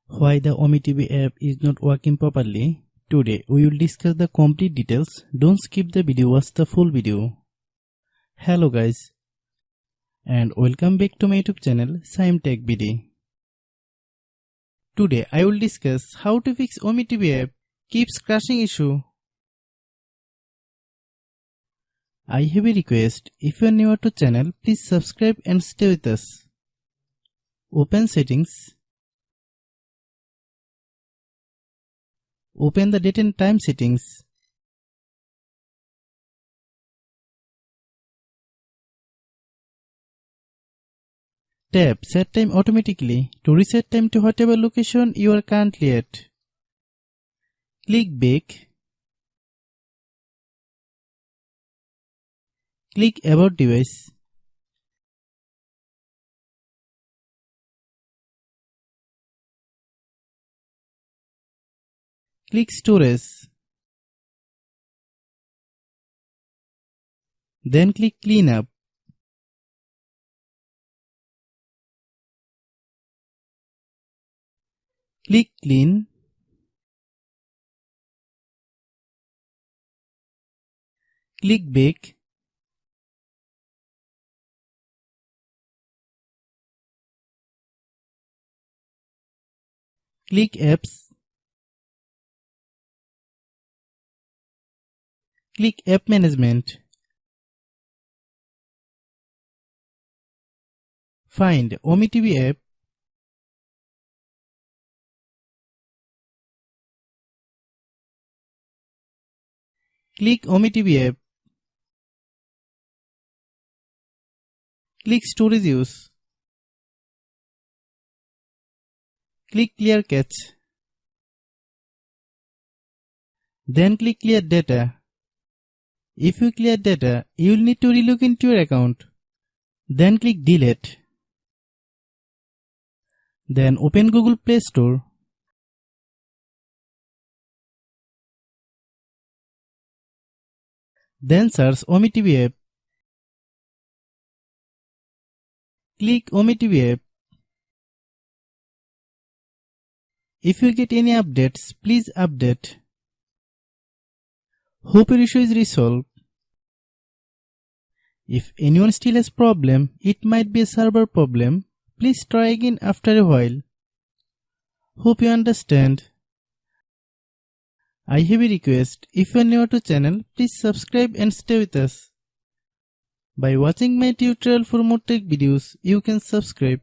Why the OmeTV app is not working properly? Today we will discuss the complete details. Don't skip the video, watch the full video. Hello guys and welcome back to my YouTube channel Shaem Tech BD. Today I will discuss how to fix OmeTV app keeps crashing issue. I have a request, if you are new to channel, please subscribe and stay with us. Open settings. Open the date and time settings. Tap set time automatically to reset time to whatever location you are currently at. Click back. Click about device. Click storage. Then click cleanup. Click clean. Click back. Click apps. Click app management. Find OmeTV app. Click OmeTV app. Click storage use. Click clear cache. Then click clear data. If you clear data, you will need to relog into your account. Then click delete. Then open Google Play Store. Then search OmeTV app. Click OmeTV app. If you get any updates, please update. Hope your issue is resolved. If anyone still has problem, it might be a server problem. Please try again after a while. Hope you understand. I have a request, if you are new to channel, please subscribe and stay with us. By watching my tutorial for more tech videos, you can subscribe.